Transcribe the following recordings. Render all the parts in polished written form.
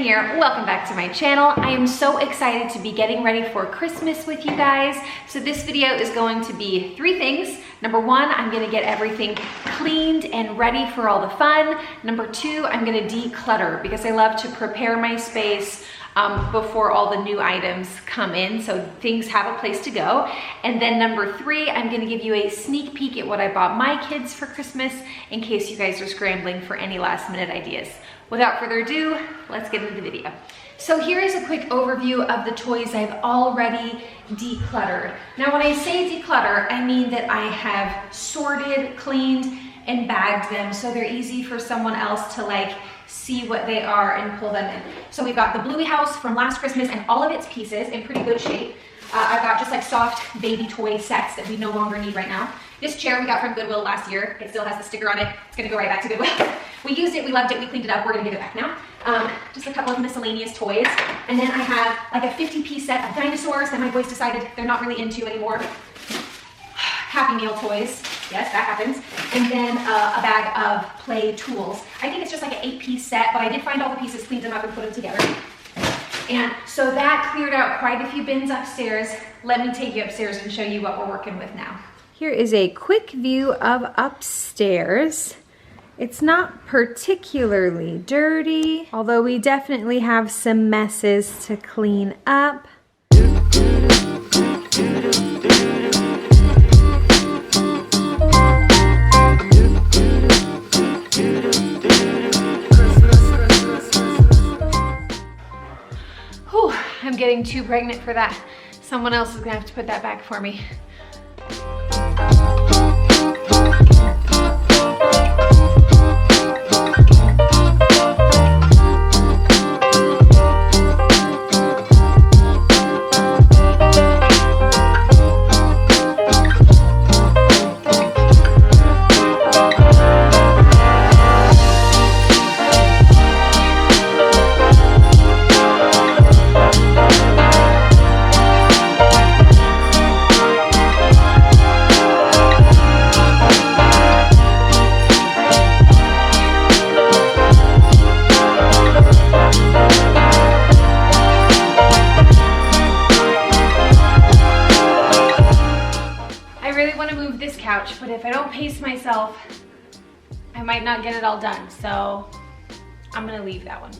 Jen here. Welcome back to my channel. I am so excited to be getting ready for Christmas with you guys. So this video is going to be 3 things. Number 1, I'm gonna get everything cleaned and ready for all the fun. Number 2, I'm gonna declutter because I love to prepare my space before all the new items come in, so things have a place to go. And then number 3, I'm gonna give you a sneak peek at what I bought my kids for Christmas in case you guys are scrambling for any last minute ideas. Without further ado, let's get into the video. So here is a quick overview of the toys I've already decluttered. Now when I say declutter, I mean that I have sorted, cleaned, and bagged them so they're easy for someone else to like see what they are and pull them in. So we've got the Bluey house from last Christmas and all of its pieces in pretty good shape. I've got just like soft baby toy sets that we no longer need right now. This chair we got from Goodwill last year. It still has the sticker on it. It's gonna go right back to Goodwill. We used it, we loved it, we cleaned it up, we're gonna give it back now. Just a couple of miscellaneous toys. And then I have like a 50-piece set of dinosaurs that my boys decided they're not really into anymore. Happy Meal toys, yes, that happens. And then a bag of play tools. I think it's just like an 8-piece set, but I did find all the pieces, cleaned them up, and put them together. And so that cleared out quite a few bins upstairs. Let me take you upstairs and show you what we're working with now. Here is a quick view of upstairs. It's not particularly dirty, although we definitely have some messes to clean up. Whew, I'm getting too pregnant for that. Someone else is gonna have to put that back for me. But if I don't pace myself, I might not get it all done. So I'm gonna leave that one.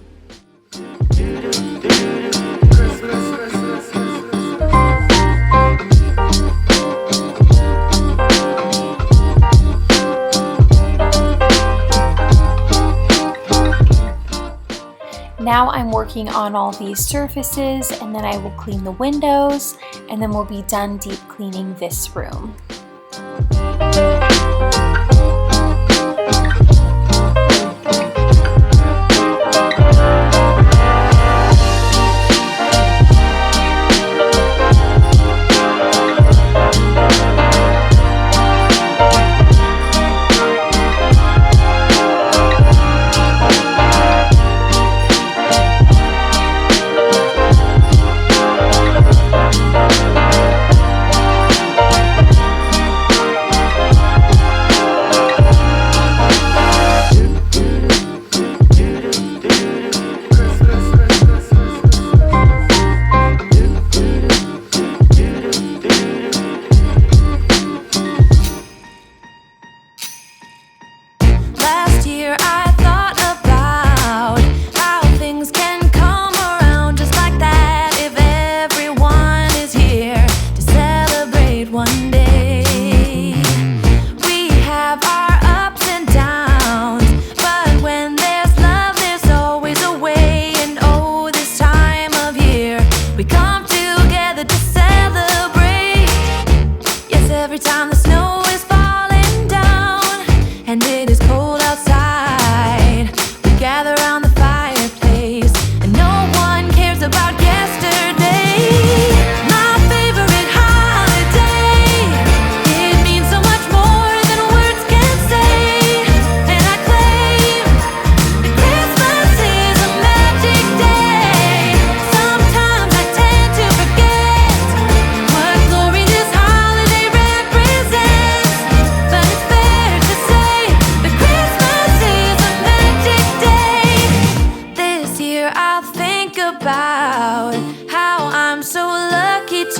Now I'm working on all these surfaces, and then I will clean the windows, and then we'll be done deep cleaning this room.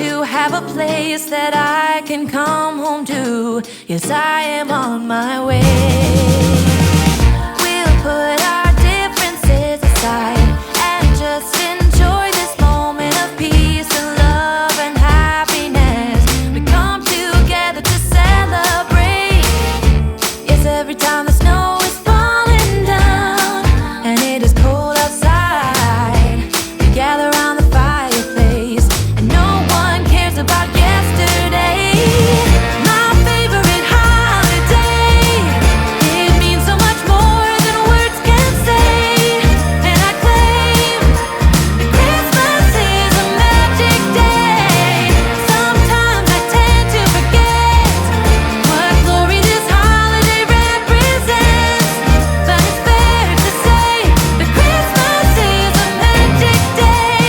to have a place that I can come home to. Yes, I am on my way. We'll put our differences aside and just enjoy this moment of peace and love and happiness. We come together to celebrate. Yes, every time the snow is falling down and it is cold outside, we gather around the fireplace and no one cares about yesterday. My favorite holiday, it means so much more than words can say. And I claim that Christmas is a magic day. Sometimes I tend to forget what glory this holiday represents, but it's fair to say that Christmas is a magic day.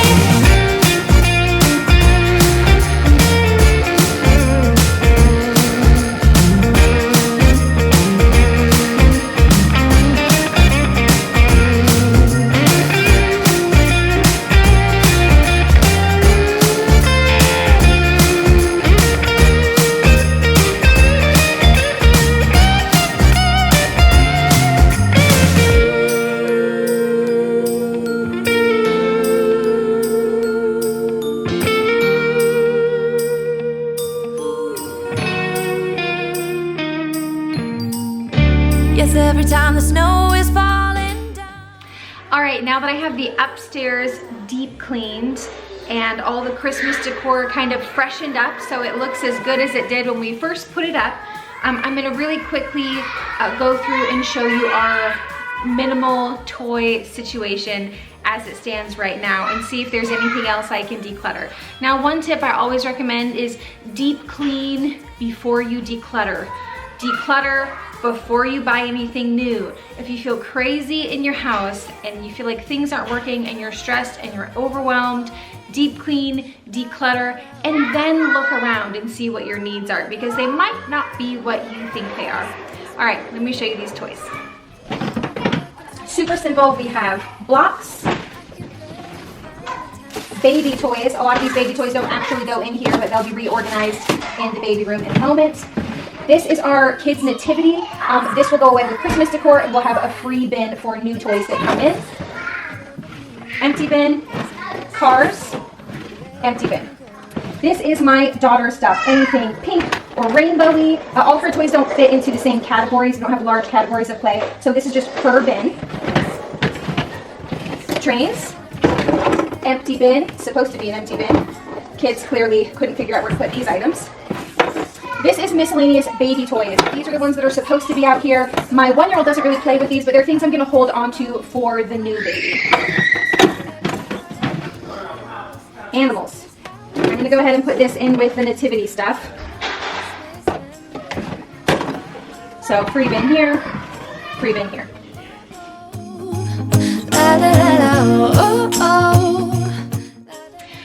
Yes, every time the snow is falling down. All right, now that I have the upstairs deep cleaned and all the Christmas decor kind of freshened up so it looks as good as it did when we first put it up, I'm gonna really quickly go through and show you our minimal toy situation as it stands right now and see if there's anything else I can declutter. Now, one tip I always recommend is deep clean before you declutter. Declutter before you buy anything new. If you feel crazy in your house and you feel like things aren't working and you're stressed and you're overwhelmed, deep clean, declutter, and then look around and see what your needs are, because they might not be what you think they are. All right, let me show you these toys. Super simple. We have blocks, baby toys. A lot of these baby toys don't actually go in here, but they'll be reorganized in the baby room in a moment. This is our kids' nativity. This will go away with Christmas decor, and we'll have a free bin for new toys that come in. Empty bin, cars, empty bin. This is my daughter's stuff. Anything pink or rainbowy. All of her toys don't fit into the same categories. We don't have large categories of play. So this is just her bin. Trains, empty bin. Supposed to be an empty bin. Kids clearly couldn't figure out where to put these items. This is miscellaneous baby toys. These are the ones that are supposed to be out here. My 1-year-old doesn't really play with these, but they're things I'm going to hold onto for the new baby. Animals. I'm going to go ahead and put this in with the nativity stuff. So free bin here, free bin here.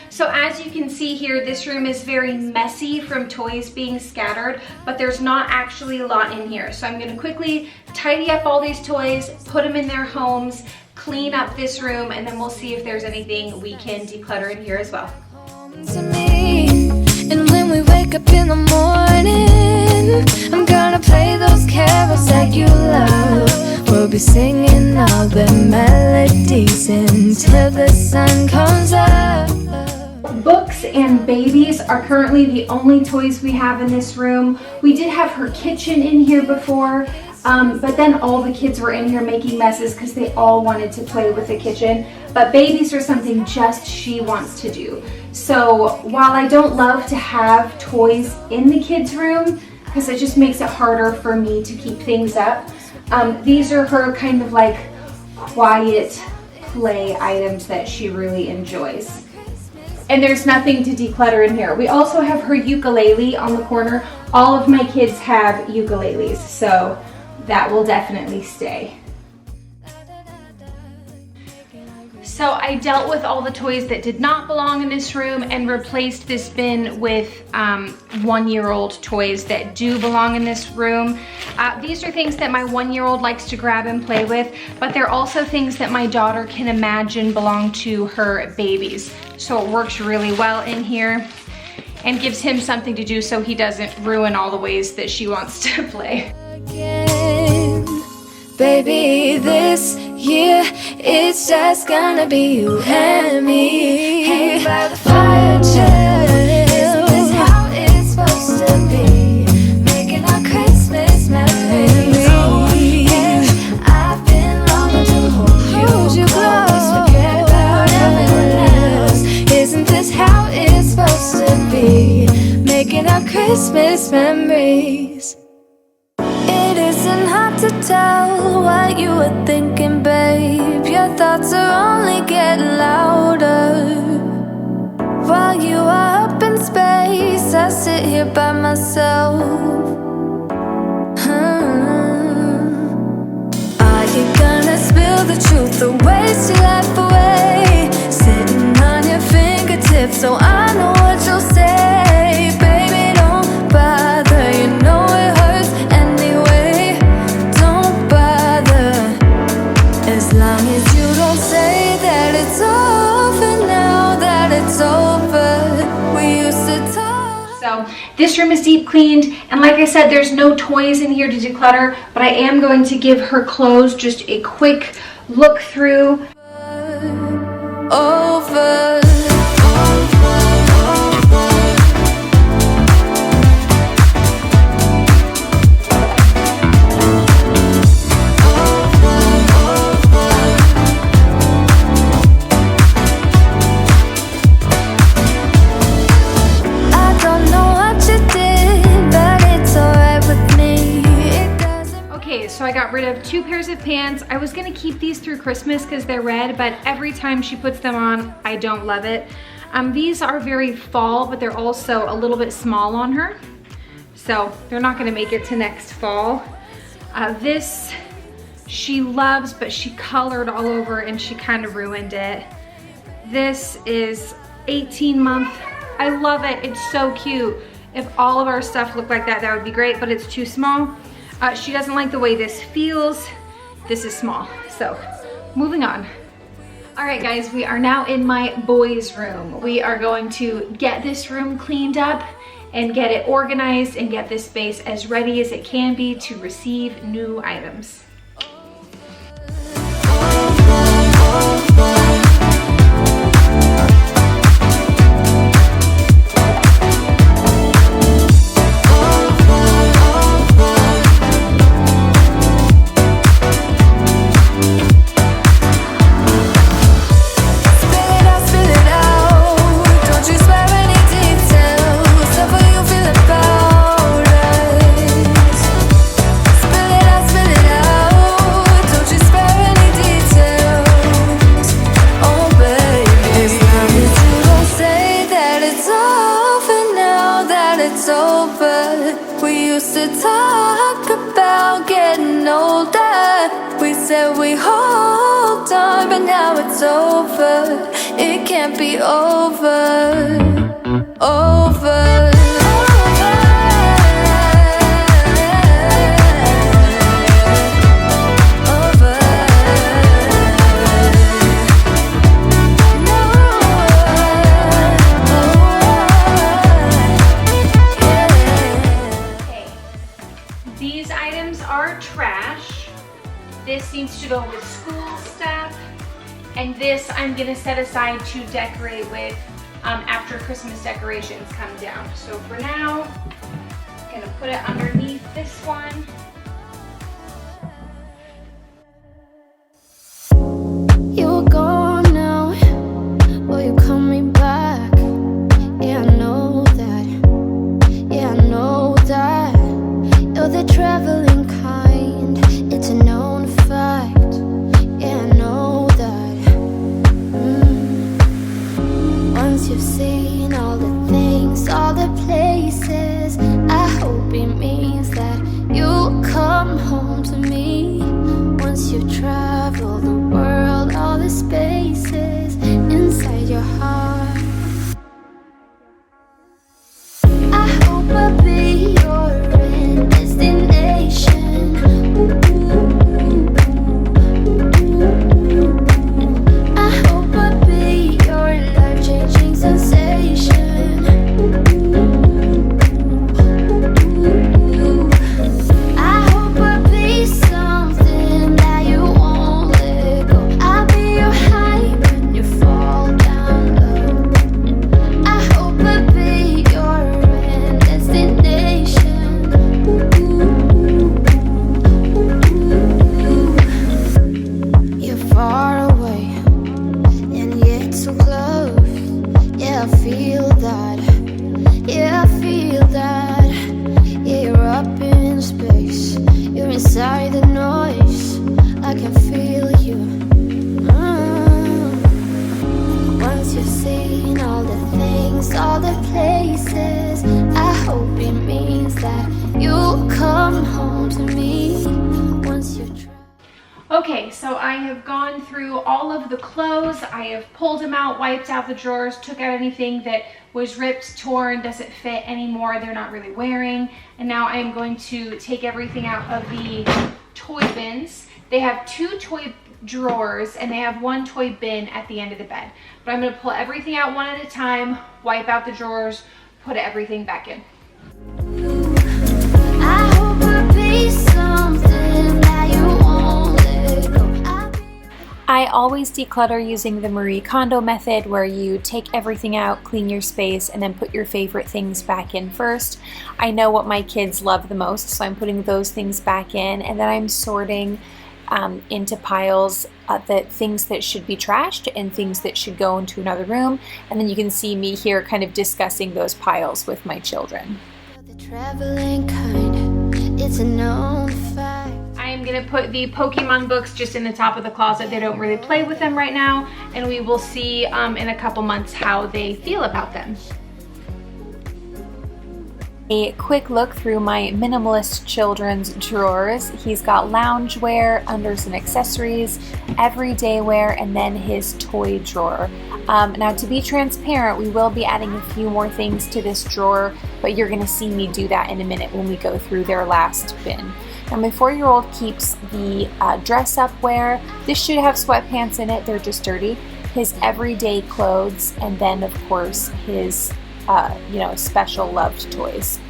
So as you can see here, this room is very messy from toys being scattered, but there's not actually a lot in here. So I'm going to quickly tidy up all these toys, put them in their homes, clean up this room, and then we'll see if there's anything we can declutter in here as well. To me, and when we wake up in the morning, I'm gonna play those carols that you love. We'll be singing all the melodies until the sun comes up. Books and babies are currently the only toys we have in this room. We did have her kitchen in here before, but then all the kids were in here making messes because they all wanted to play with the kitchen. But babies are something just she wants to do. So while I don't love to have toys in the kids' room, because it just makes it harder for me to keep things up, these are her kind of like quiet play items that she really enjoys. And there's nothing to declutter in here. We also have her ukulele on the corner. All of my kids have ukuleles, so that will definitely stay. So I dealt with all the toys that did not belong in this room and replaced this bin with 1-year-old toys that do belong in this room. These are things that my 1-year-old likes to grab and play with, but they're also things that my daughter can imagine belong to her babies. So it works really well in here. and gives him something to do so he doesn't ruin all the ways that she wants to play. Baby, this year it's just gonna be you and me. Hang by the fire chill. Isn't this how it's supposed to be? Making our Christmas memories. Oh, yeah. I've been longing to hold you close. Forget about everyone else. Isn't this how it's supposed to be? Making our Christmas memories. It isn't hard to tell what you were thinking, babe. Your thoughts are only getting louder. While you are up in space, I sit here by myself. Are you gonna spill the truth or waste your life away? Sitting on your fingertips so I know what you'll say. Baby, don't bother, you know it hurts anyway. Don't bother, as long as you don't say that it's over now, that it's over. We used to talk. So this room is deep cleaned, and like I said, there's no toys in here to declutter, but I am going to give her clothes just a quick look through. Over. So I got rid of 2 pairs of pants. I was gonna keep these through Christmas because they're red, but every time she puts them on, I don't love it. These are very fall, but they're also a little bit small on her. So they're not gonna make it to next fall. This she loves, but she colored all over and she kind of ruined it. This is 18-month. I love it, it's so cute. If all of our stuff looked like that, that would be great, but it's too small. She doesn't like the way this feels. This is small, so moving on. All right guys, we are now in my boys' room. We are going to get this room cleaned up and get it organized and get this space as ready as it can be to receive new items. It's over, it can't be over, over. These items are trash. This needs to go with school stuff. And this I'm gonna set aside to decorate with after Christmas decorations come down. So for now, I'm gonna put it underneath this one. You're gone now, will you call me back? Yeah, I know that, yeah, I know that. You're the traveling kind, it's a known fact. Yeah, I know that. Once you've seen all the things, all the places, I hope it means that you'll come. all the places. I hope it means that you'll come home to me once you've tried. Okay, so I have gone through all of the clothes. I have pulled them out, wiped out the drawers, took out anything that was ripped, torn, doesn't fit anymore, they're not really wearing. And now I am going to take everything out of the toy bins. They have 2 toy drawers and they have 1 toy bin at the end of the bed. But I'm gonna pull everything out one at a time, wipe out the drawers, put everything back in. I hope it'll be something that you won't let go. I always declutter using the Marie Kondo method, where you take everything out, clean your space, and then put your favorite things back in first. I know what my kids love the most, so I'm putting those things back in, and then I'm sorting into piles the things that should be trashed and things that should go into another room. And then you can see me here kind of discussing those piles with my children. The traveling kind, it's a known fact. I am gonna put the Pokemon books just in the top of the closet. They don't really play with them right now, and we will see in a couple months how they feel about them. A quick look through my Minimalist children's drawers. He's got loungewear, unders and accessories, everyday wear, and then his toy drawer. Now, to be transparent, we will be adding a few more things to this drawer, but you're gonna see me do that in a minute when we go through their last bin. Now, my 4-year-old keeps the dress-up wear. This should have sweatpants in it, they're just dirty. His everyday clothes, and then of course his special loved toys.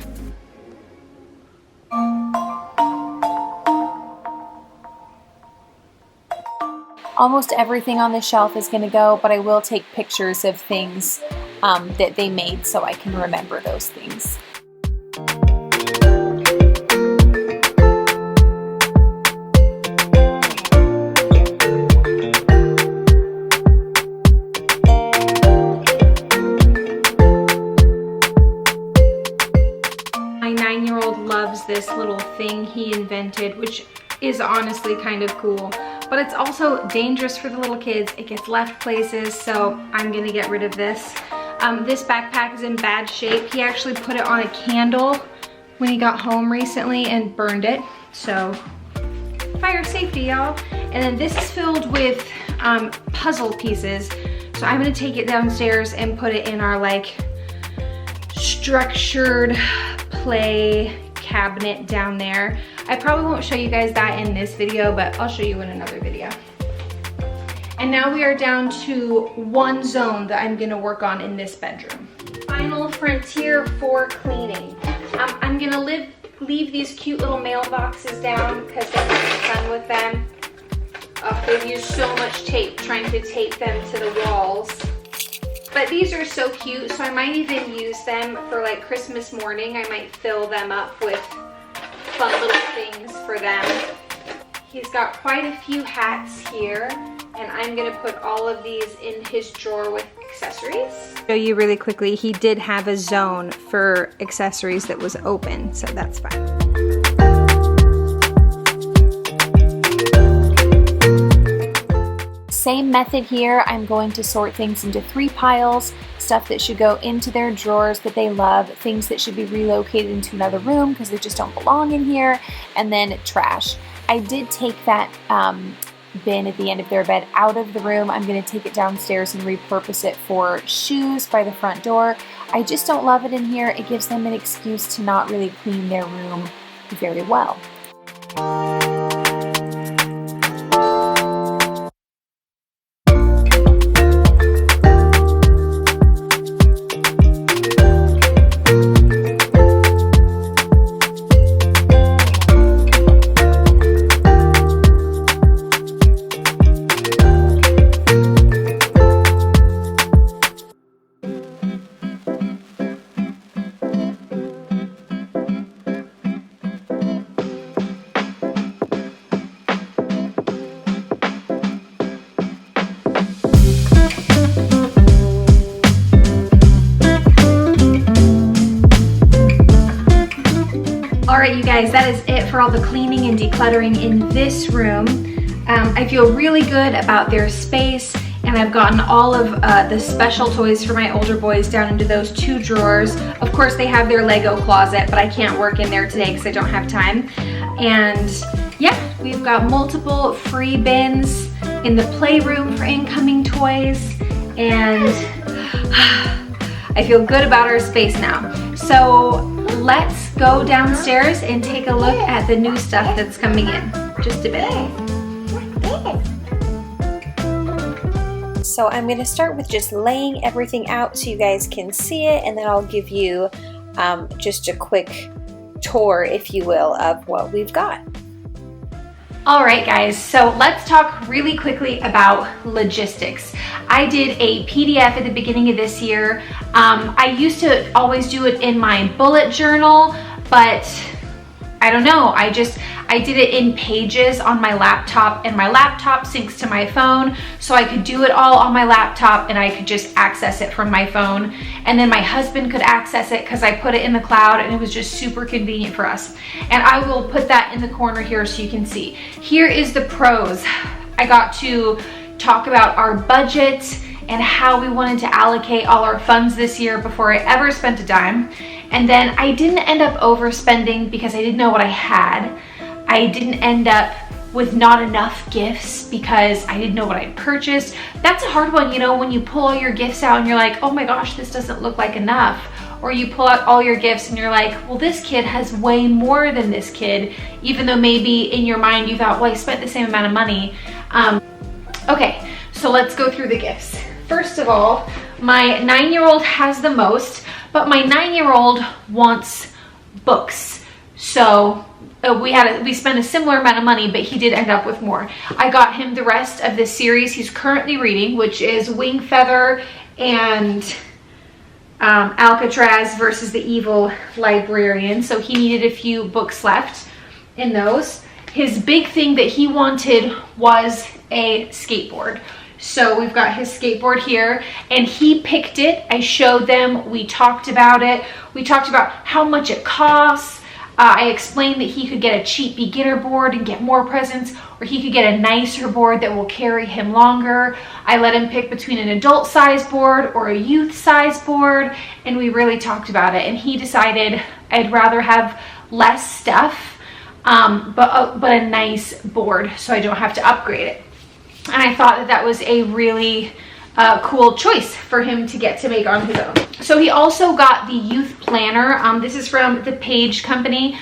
Almost everything on the shelf is going to go, but I will take pictures of things that they made so I can remember those things. My 9-year-old loves this little thing he invented, which is honestly kind of cool, but it's also dangerous for the little kids. It gets left places, so I'm gonna get rid of this. This backpack is in bad shape. He actually put it on a candle when he got home recently and burned it, so fire safety, y'all. And then this is filled with puzzle pieces, so I'm gonna take it downstairs and put it in our like structured play cabinet down there. I probably won't show you guys that in this video, but I'll show you in another video. And now we are down to one zone that I'm gonna work on in this bedroom. Final frontier for cleaning. I'm gonna leave these cute little mailboxes down because they're having fun with them. They've used so much tape trying to tape them to the walls. But these are so cute, so I might even use them for like Christmas morning. I might fill them up with fun little things for them. He's got quite a few hats here, and I'm gonna put all of these in his drawer with accessories. Show you really quickly, he did have a zone for accessories that was open, so that's fine. Same method here. I'm going to sort things into 3 piles, stuff that should go into their drawers that they love, things that should be relocated into another room because they just don't belong in here, and then trash. I did take that bin at the end of their bed out of the room. I'm going to take it downstairs and repurpose it for shoes by the front door. I just don't love it in here. It gives them an excuse to not really clean their room very well. Alright you guys, that is it for all the cleaning and decluttering in this room. I feel really good about their space. and I've gotten all of the special toys for my older boys down into those 2 drawers. Of course, they have their Lego closet, but I can't work in there today because I don't have time. And yeah, we've got multiple free bins in the playroom for incoming toys, and I feel good about our space now. So let's go downstairs and take a look at the new stuff that's coming in. Just a bit. So I'm going to start with just laying everything out so you guys can see it, and then I'll give you just a quick tour, if you will, of what we've got. All right, guys, so let's talk really quickly about logistics. I did a PDF at the beginning of this year. I used to always do it in my bullet journal, but I don't know, I did it in Pages on my laptop, and my laptop syncs to my phone, so I could do it all on my laptop and I could just access it from my phone. And then my husband could access it because I put it in the cloud, and it was just super convenient for us. And I will put that in the corner here so you can see. Here is the pros. I got to talk about our budget and how we wanted to allocate all our funds this year before I ever spent a dime. And then I didn't end up overspending because I didn't know what I had. I didn't end up with not enough gifts because I didn't know what I'd purchased. That's a hard one, you know, when you pull all your gifts out and you're like, oh my gosh, this doesn't look like enough. Or you pull out all your gifts and you're like, well, this kid has way more than this kid, even though maybe in your mind you thought, well, I spent the same amount of money. Okay, so let's go through the gifts. First of all, my 9-year-old has the most, but my 9-year-old wants books. So we spent a similar amount of money, but he did end up with more. I got him the rest of the series he's currently reading, which is Wing Feather and Alcatraz versus the Evil Librarian. So he needed a few books left in those. His big thing that he wanted was a skateboard. So we've got his skateboard here, and he picked it. I showed them, we talked about it. We talked about how much it costs. I explained that he could get a cheap beginner board and get more presents, or he could get a nicer board that will carry him longer. I let him pick between an adult size board or a youth size board, and we really talked about it. And he decided I'd rather have less stuff, but a nice board so I don't have to upgrade it. And I thought that that was a really cool choice for him to get to make on his own. So he also got the youth planner. This is from the Page Company.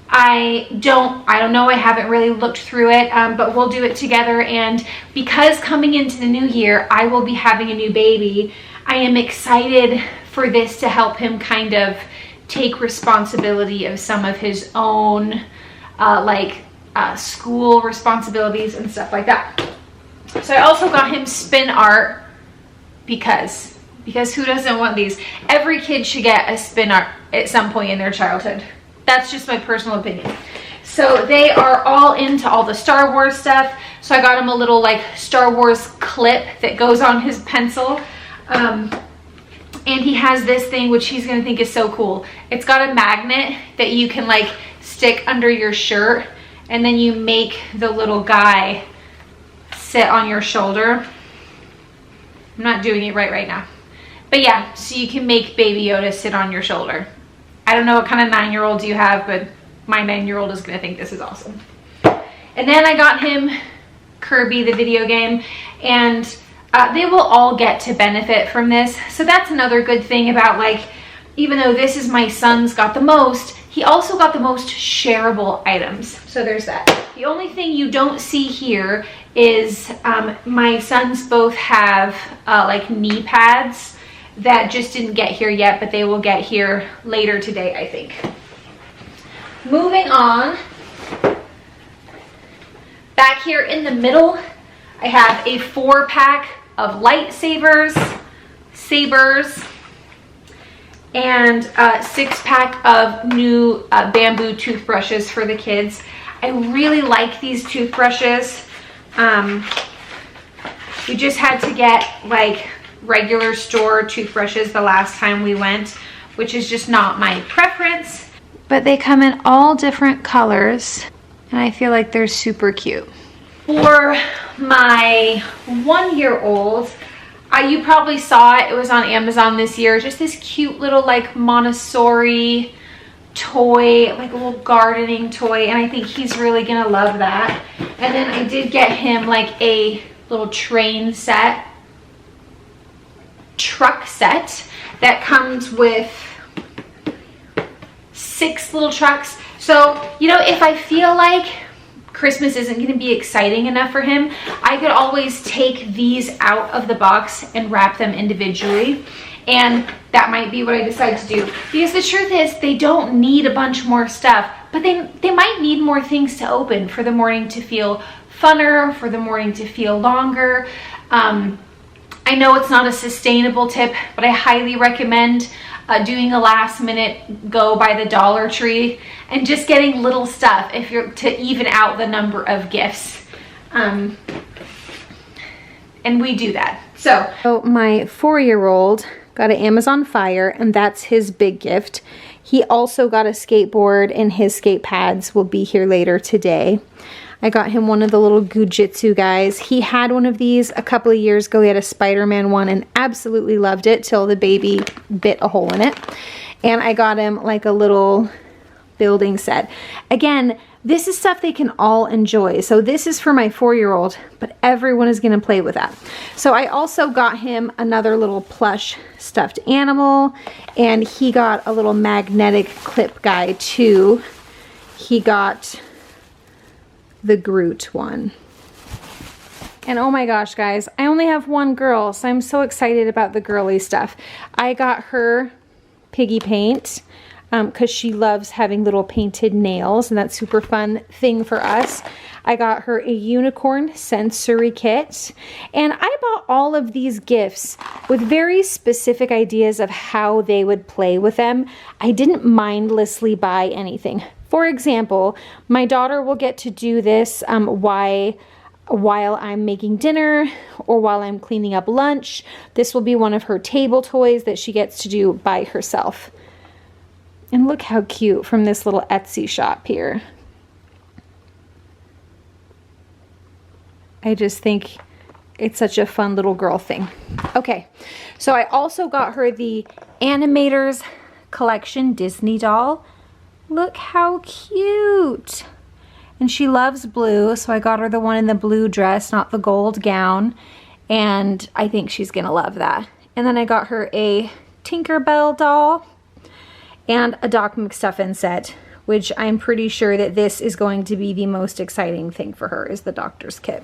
I don't know, I haven't really looked through it, but we'll do it together. And because coming into the new year, I will be having a new baby, I am excited for this to help him kind of take responsibility of some of his own school responsibilities and stuff like that. So I also got him spin art because who doesn't want these? Every kid should get a spin art at some point in their childhood. That's just my personal opinion. So they are all into all the Star Wars stuff. So I got him a little like Star Wars clip that goes on his pencil. And he has this thing which he's gonna think is so cool. It's got a magnet that you can like stick under your shirt, and then you make the little guy sit on your shoulder. I'm not doing it right now. But yeah, so you can make Baby Yoda sit on your shoulder. I don't know what kind of 9-year-olds you have, but my 9-year-old is gonna think this is awesome. And then I got him Kirby, the video game, and they will all get to benefit from this. So that's another good thing about, like, even though this is my son's got the most, he also got the most shareable items. So there's that. The only thing you don't see here is my sons both have like knee pads that just didn't get here yet, but they will get here later today, I think. Moving on, back here in the middle, I have a 4-pack of lightsabers, sabers, and a 6-pack of new bamboo toothbrushes for the kids. I really like these toothbrushes. We just had to get like regular store toothbrushes the last time we went, which is just not my preference. But they come in all different colors, and I feel like they're super cute. For my 1-year-old, you probably saw it. It was on Amazon this year. Just this cute little like Montessori toy, like a little gardening toy, and I think he's really gonna love that. And then I did get him like a little train set, truck set that comes with 6 little trucks. So, you know, if I feel like Christmas isn't going to be exciting enough for him, I could always take these out of the box and wrap them individually. And that might be what I decide to do. Because the truth is, they don't need a bunch more stuff, but they might need more things to open for the morning to feel funner, for the morning to feel longer. I know it's not a sustainable tip, but I highly recommend doing a last minute go by the Dollar Tree and just getting little stuff if you're to even out the number of gifts. And we do that. So my 4-year-old got an Amazon Fire, and that's his big gift. He also got a skateboard, and his skate pads will be here later today. I got him one of the little Gujitsu guys. He had one of these a couple of years ago. He had a Spider-Man one and absolutely loved it till the baby bit a hole in it. And I got him like a little building set. Again, this is stuff they can all enjoy. So this is for my 4-year-old, but everyone is gonna play with that. So I also got him another little plush stuffed animal, and he got a little magnetic clip guy too. He got the Groot one. And oh my gosh, guys, I only have one girl, so I'm so excited about the girly stuff. I got her piggy paint because she loves having little painted nails, and that's super fun thing for us. I got her a unicorn sensory kit, and I bought all of these gifts with very specific ideas of how they would play with them. I didn't mindlessly buy anything. For example, my daughter will get to do this while I'm making dinner or while I'm cleaning up lunch. This will be one of her table toys that she gets to do by herself. And look how cute from this little Etsy shop here. I just think it's such a fun little girl thing. Okay, so I also got her the Animators Collection Disney doll. Look how cute. And she loves blue, so I got her the one in the blue dress, not the gold gown. And I think she's gonna love that. And then I got her a Tinkerbell doll and a Doc McStuffin set, which I'm pretty sure that this is going to be the most exciting thing for her, is the doctor's kit.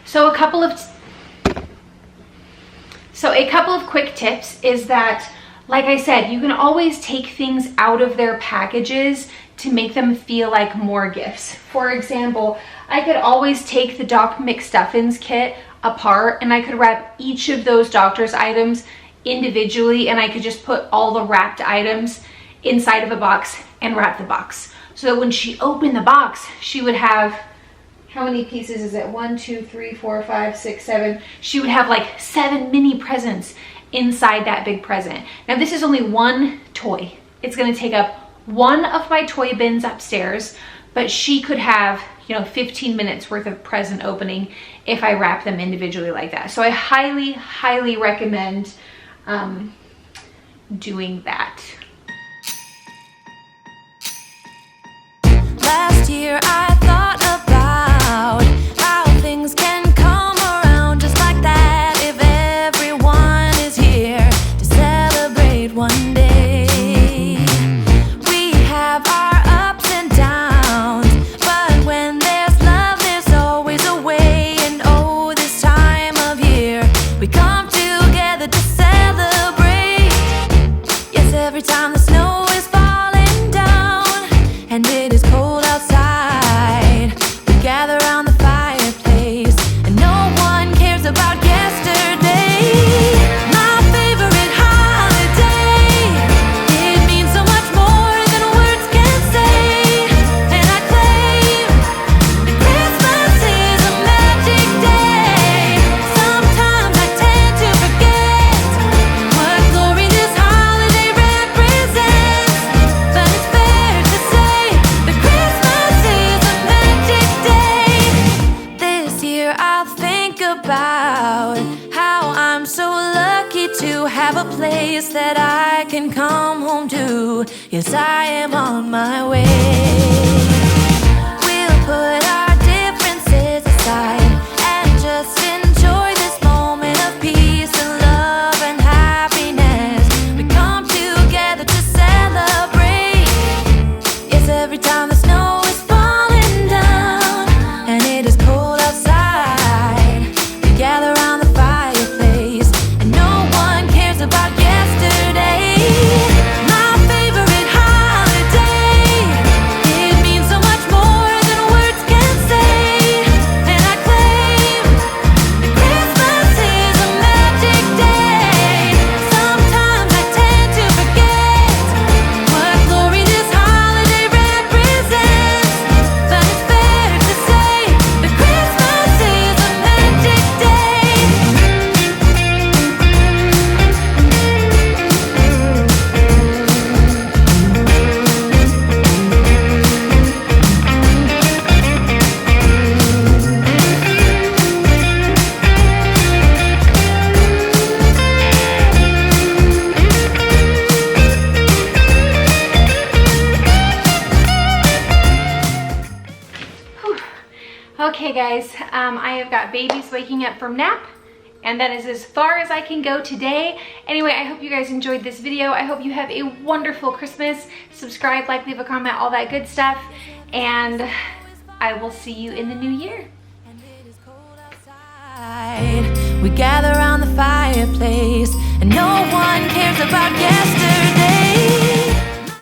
So a couple of quick tips is that, like I said, you can always take things out of their packages to make them feel like more gifts. For example, I could always take the Doc McStuffins kit apart, and I could wrap each of those doctor's items individually, and I could just put all the wrapped items inside of a box and wrap the box. So that when she opened the box, she would have, how many pieces is it? 1, 2, 3, 4, 5, 6, 7. She would have like 7 mini presents inside that big present. Now this is only one toy. It's gonna take up one of my toy bins upstairs, but she could have, you know, 15 minutes worth of present opening if I wrap them individually like that. So I highly, highly recommend doing that. Last year I thought about how things can come around just like that if everyone is here to celebrate one day. We have our ups and downs, but when there's love there's always a way. And oh, this time of year we come together to celebrate. Yes, every time the snow is falling down and it is cold outside, we gather around the fireplace and no one cares about yesterday. My favorite holiday, it means so much more than words can say. And I claim that Christmas is a magic day. Sometimes I tend to forget what glory this holiday represents. peace that I can come home to. Yes, I am on my way. We'll put our differences aside and just enjoy this moment of peace and love and happiness. We come together to celebrate. Yes, every time the snow is falling down and it is cold outside, we gather around the fireplace and no one cares about yesterday. My favorite holiday, it means so much more than words can say. And I claim that Christmas is a magic day. Sometimes I tend to forget what glory this holiday represents, but it's fair to say that Christmas is a magic day. Okay guys, I have got babies waking up from nap, and that is as far as I can go today. Anyway, I hope you guys enjoyed this video. I hope you have a wonderful Christmas. Subscribe, like, leave a comment, all that good stuff, and I will see you in the new year. We gather around the fireplace and no one cares about yesterday.